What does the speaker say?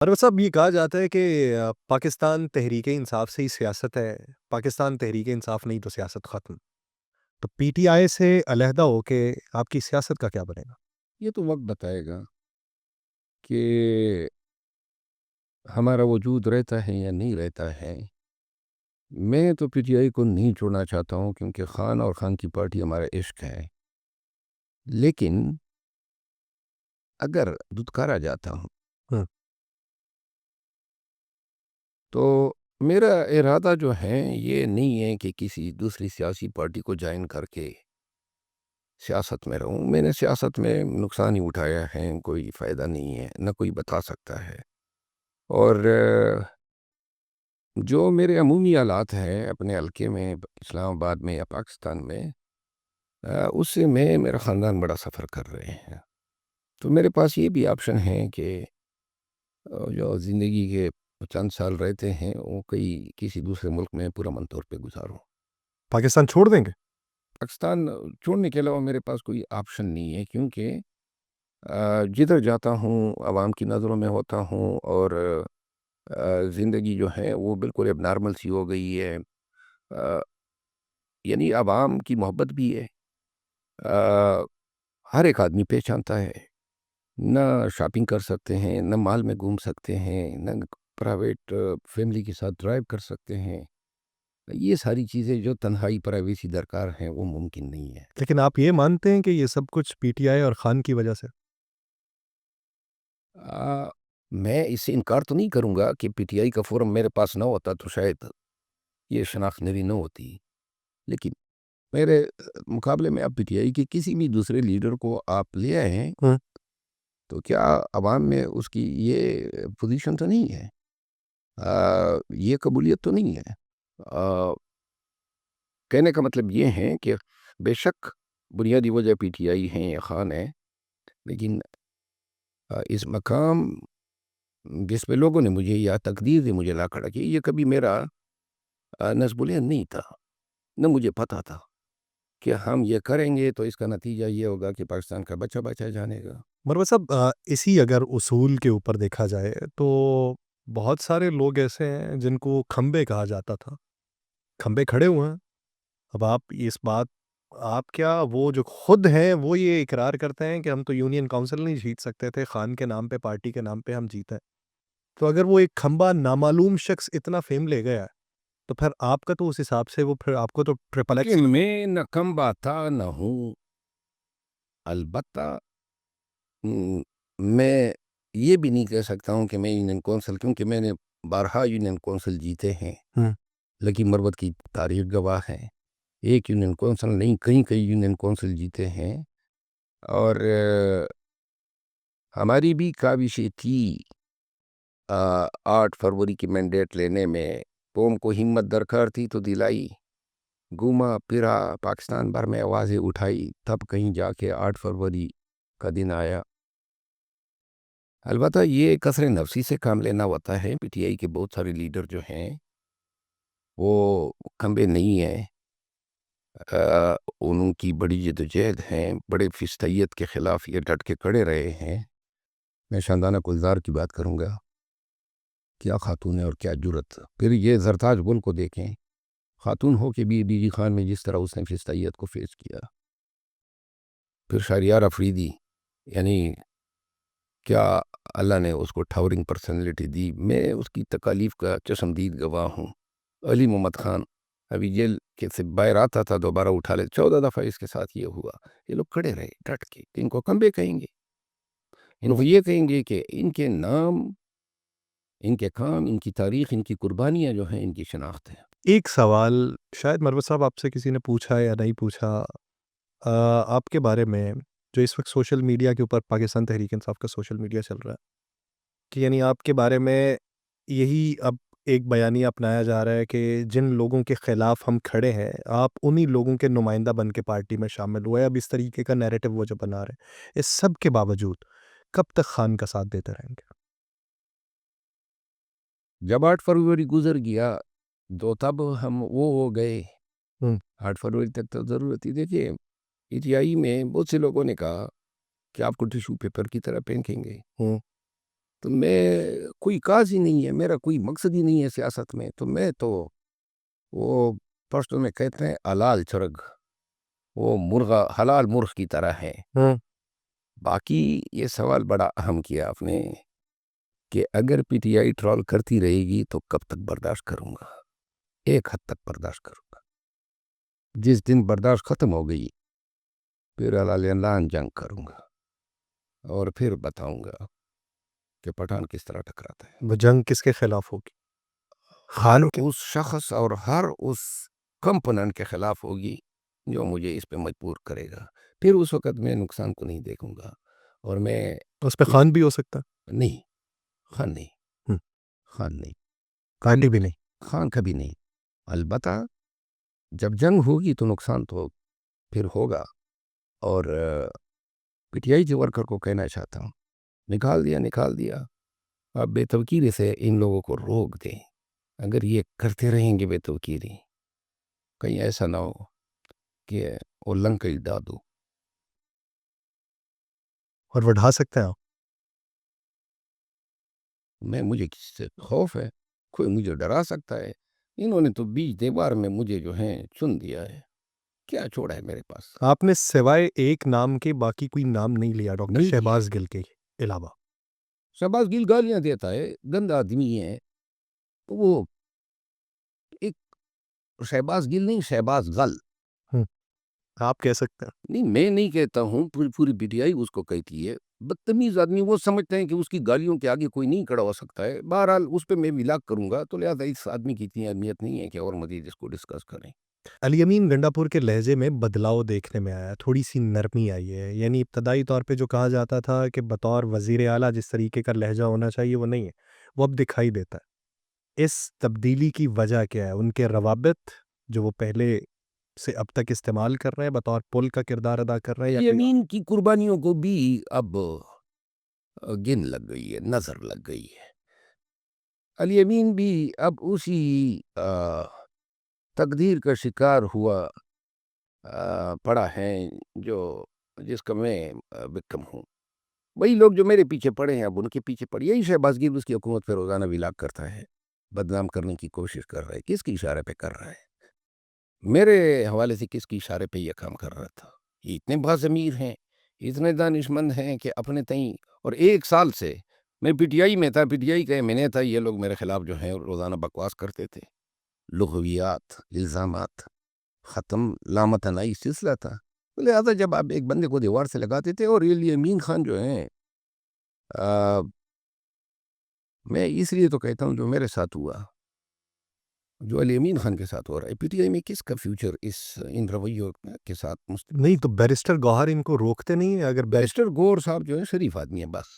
اور صاحب یہ کہا جاتا ہے کہ پاکستان تحریک انصاف سے ہی سیاست ہے، پاکستان تحریک انصاف نہیں تو سیاست ختم۔ تو پی ٹی آئی سے علیحدہ ہو کے آپ کی سیاست کا کیا بنے گا؟ یہ تو وقت بتائے گا کہ ہمارا وجود رہتا ہے یا نہیں رہتا ہے۔ میں تو پی ٹی آئی کو نہیں چھوڑنا چاہتا ہوں کیونکہ خان اور خان کی پارٹی ہمارا عشق ہے، لیکن اگر دتکارا جاتا ہوں ہوں، تو میرا ارادہ جو ہے یہ نہیں ہے کہ کسی دوسری سیاسی پارٹی کو جوائن کر کے سیاست میں رہوں۔ میں نے سیاست میں نقصان ہی اٹھایا ہے، کوئی فائدہ نہیں ہے، نہ کوئی بتا سکتا ہے۔ اور جو میرے عمومی حالات ہیں اپنے حلقے میں، اسلام آباد میں یا پاکستان میں، اس سے میں میرا خاندان بڑا سفر کر رہے ہیں، تو میرے پاس یہ بھی آپشن ہے کہ جو زندگی کے چند سال رہتے ہیں وہ کسی دوسرے ملک میں پرامن طور پہ گزاروں۔ پاکستان چھوڑ دیں گے؟ پاکستان چھوڑنے کے علاوہ میرے پاس کوئی آپشن نہیں ہے، کیونکہ جدھر جاتا ہوں عوام کی نظروں میں ہوتا ہوں، اور زندگی جو ہے وہ بالکل اب نارمل سی ہو گئی ہے۔ آ، یعنی عوام کی محبت بھی ہے، آ، ہر ایک آدمی پہچانتا ہے، نہ شاپنگ کر سکتے ہیں، نہ مال میں گھوم سکتے ہیں، نہ پرائیویٹ فیملی کے ساتھ ڈرائیو کر سکتے ہیں۔ یہ ساری چیزیں جو تنہائی پرائیویسی درکار ہیں وہ ممکن نہیں ہے۔ لیکن آپ یہ مانتے ہیں کہ یہ سب کچھ پی ٹی آئی اور خان کی وجہ سے؟ میں اس سے انکار تو نہیں کروں گا کہ پی ٹی آئی کا فورم میرے پاس نہ ہوتا تو شاید یہ شناخت میری نہ ہوتی، لیکن میرے مقابلے میں اب پی ٹی آئی کے کسی بھی دوسرے لیڈر کو آپ لے آئے ہیں ہوں، تو کیا عوام میں اس کی یہ پوزیشن تو نہیں ہے، یہ قبولیت تو نہیں ہے۔ آ، کہنے کا مطلب یہ ہے کہ بے شک بنیادی وجہ پی ٹی آئی ہیں یا خان ہے، لیکن اس مقام جس پہ لوگوں نے مجھے یا تقدیر نے مجھے لا کھڑا کیا، یہ کبھی میرا نصب العین نہیں تھا، نہ مجھے پتہ تھا کہ ہم یہ کریں گے تو اس کا نتیجہ یہ ہوگا کہ پاکستان کا بچہ بچہ جانے گا۔ مروت صاحب اسی اگر اصول کے اوپر دیکھا جائے تو بہت سارے لوگ ایسے ہیں جن کو کھمبے کہا جاتا تھا، کھمبے کھڑے ہوئے ہیں۔ اب آپ کیا وہ جو خود ہیں وہ یہ اقرار کرتے ہیں کہ ہم تو یونین کونسل نہیں جیت سکتے تھے، خان کے نام پہ، پارٹی کے نام پہ ہم جیتے ہیں۔ تو اگر وہ ایک کھمبا نامعلوم شخص اتنا فیم لے گیا ہے تو پھر آپ کا تو اس حساب سے وہ پھر آپ کو تو ٹرپل کہ ایکس۔ میں نہ کم باتا نہ ہوں، البتہ میں یہ بھی نہیں کہہ سکتا ہوں کہ میں یونین کونسل، کیونکہ میں نے بارہا یونین کونسل جیتے ہیں، ہوں، لیکن مروت کی تاریخ گواہ ہے، ایک یونین کونسل نہیں کئی یونین کونسل جیتے ہیں۔ اور ہماری بھی کاوشیں تھی 8 فروری کی مینڈیٹ لینے میں، قوم کو ہمت درکار تھی تو دلائی، گھوما پھرا پاکستان بھر میں آوازیں اٹھائی، تب کہیں جا کے 8 فروری کا دن آیا۔ البتہ یہ کثر نفسی سے کام لینا ہوتا ہے، پی ٹی آئی کے بہت سارے لیڈر جو ہیں وہ کھمبے نہیں ہیں، ان کی بڑی جدوجہد ہیں، بڑے فستیت کے خلاف یہ ڈٹ کے کھڑے رہے ہیں۔ میں شاندانہ گلزار کی بات کروں گا، کیا خاتون ہے اور کیا جرت! پھر یہ زرتاج گل کو دیکھیں، خاتون ہو کے بھی ڈی جی خان میں جس طرح اس نے فستیت کو فیس کیا۔ پھر شہریار افریدی، یعنی کیا اللہ نے اس کو ٹاورنگ پرسنالٹی دی، میں اس کی تکالیف کا چشمدید گواہ ہوں۔ علی محمد خان ابھی جیل کے سے باہر آتا تھا، دوبارہ اٹھا لے، 14 دفعہ اس کے ساتھ یہ ہوا۔ یہ لوگ کھڑے رہے ڈٹ کے، ان کو کمبے کہیں گے، ان کو یہ کہیں گے کہ ان کے نام، ان کے کام، ان کی تاریخ، ان کی قربانیاں جو ہیں ان کی شناخت ہے۔ ایک سوال شاید مروت صاحب آپ سے کسی نے پوچھا یا نہیں پوچھا، آپ کے بارے میں جو اس وقت سوشل میڈیا کے اوپر پاکستان تحریک انصاف کا سوشل میڈیا چل رہا ہے، کہ یعنی آپ کے بارے میں یہی اب ایک بیانیہ اپنایا جا رہا ہے کہ جن لوگوں کے خلاف ہم کھڑے ہیں آپ انہی لوگوں کے نمائندہ بن کے پارٹی میں شامل ہوئے، اب اس طریقے کا نیریٹو وہ جو بنا رہے ہیں، اس سب کے باوجود کب تک خان کا ساتھ دیتے رہیں گے؟ جب 8 فروری گزر گیا تو تب ہم وہ ہو گئے، ہوں، 8 فروری تک تو ضرورت ہی۔ دیکھیے پی ٹی آئی میں بہت سے لوگوں نے کہا کہ آپ کو ٹیشو پیپر کی طرح پھینکیں گے، ہوں، تو میں کوئی کاز ہی نہیں ہے، میرا کوئی مقصد ہی نہیں ہے سیاست میں، تو میں تو وہ پشتو میں کہتے ہیں حلال چرگ، وہ مرغا حلال مرغ کی طرح ہے۔ باقی یہ سوال بڑا اہم کیا آپ نے کہ اگر پی ٹی آئی ٹرول کرتی رہے گی تو کب تک برداشت کروں گا؟ ایک حد تک برداشت کروں گا، جس دن برداشت ختم ہو گئی پھر اعلان جنگ کروں گا اور پھر بتاؤں گا کہ پٹھان کس طرح ٹکراتا ہے۔ وہ جنگ کس کے خلاف ہوگی؟ ہر خان کے؟ اس شخص اور ہر اس کمپوننٹ کے خلاف ہوگی جو مجھے اس پہ مجبور کرے گا۔ پھر اس وقت میں نقصان کو نہیں دیکھوں گا، اور میں اس پہ خان بھی ہو سکتا نہیں، خان نہیں، ہے، خان نہیں، خان بھی نہیں۔ خان کبھی نہیں۔ البتہ جب جنگ ہوگی تو نقصان تو پھر ہوگا، اور پی ٹی آئی کے ورکر کو کہنا چاہتا ہوں، نکال دیا، آپ بے توقیری سے ان لوگوں کو روک دیں۔ اگر یہ کرتے رہیں گے بے توقیری، کہیں ایسا نہ ہو کہ وہ لنکئی ڈادو۔ اور وہ ڈھا سکتے ہیں آپ؟ مجھے کس سے خوف ہے؟ کوئی مجھے ڈرا سکتا ہے؟ انہوں نے تو بیچ دیوار میں مجھے جو ہے چن دیا ہے، کیا چھوڑا ہے میرے پاس؟ آپ نے سوائے ایک نام کے باقی کوئی نام نہیں لیا ڈاکٹر نہیں لیا۔ شہباز گل کے علاوہ؟ شہباز گل گالیاں دیتا ہے، گندا آدمی ہے وہ، ایک شہباز گل نہیں، شہباز غل۔ آپ کہہ سکتے ہیں۔ نہیں، میں نہیں کہتا ہوں، پوری پی ٹی آئی اس کو کہتی ہے۔ بدتمیز آدمی، وہ سمجھتے ہیں کہ اس کی گالیوں کے آگے کوئی نہیں کھڑا ہو سکتا ہے۔ بہرحال اس پہ میں ولاگ کروں گا، تو لہٰذا اس آدمی کی اتنی اہمیت نہیں ہے کہ اور مزید اس کو ڈسکس کریں۔ علی امین گنڈا پور کے لہجے میں بدلاؤ دیکھنے میں آیا، تھوڑی سی نرمی آئی ہے، یعنی ابتدائی طور پہ جو کہا جاتا تھا کہ بطور وزیر اعلیٰ جس طریقے کا لہجہ ہونا چاہیے وہ نہیں ہے، وہ اب دکھائی دیتا ہے۔ اس تبدیلی کی وجہ کیا ہے؟ ان کے روابط جو وہ پہلے سے اب تک استعمال کر رہے ہیں، بطور پل کا کردار ادا کر رہے ہیں، یا کوئی یمین کی قربانیوں کو بھی اب گن لگ گئی ہے، نظر لگ گئی ہے۔ علی امین بھی اب اسی تقدیر کا شکار ہوا پڑا ہے جس کا میں وکٹم ہوں۔ وہی لوگ جو میرے پیچھے پڑے ہیں اب ان کے پیچھے پڑے، یہی شہباز گل اس کی حکومت پہ روزانہ ولاگ کرتا ہے، بدنام کرنے کی کوشش کر رہا ہے۔ کس کی اشارے پہ کر رہا ہے؟ میرے حوالے سے کس کی اشارے پہ یہ کام کر رہا تھا؟ یہ اتنے باضمیر ہیں، اتنے دانش مند ہیں کہ اپنے تئیں، اور ایک سال سے میں پی ٹی آئی میں تھا، پی ٹی آئی کا ایم تھا، یہ لوگ میرے خلاف جو ہیں روزانہ بکواس کرتے تھے، لغویات، الزامات، ختم لامتنائی سلسلہ تھا۔ لہٰذا جب آپ ایک بندے کو دیوار سے لگاتے تھے، اور علی امین خان جو ہیں میں اس لیے تو کہتا ہوں جو میرے ساتھ ہوا، جو علی امین خان کے ساتھ ہو رہا ہے، پی ٹی آئی میں کس کا فیوچر ان رویوں کے ساتھ نہیں تو بیرسٹر گوہر ان کو روکتے نہیں ہیں؟ اگر بیرسٹر گور صاحب جو ہیں شریف آدمی ہیں، بس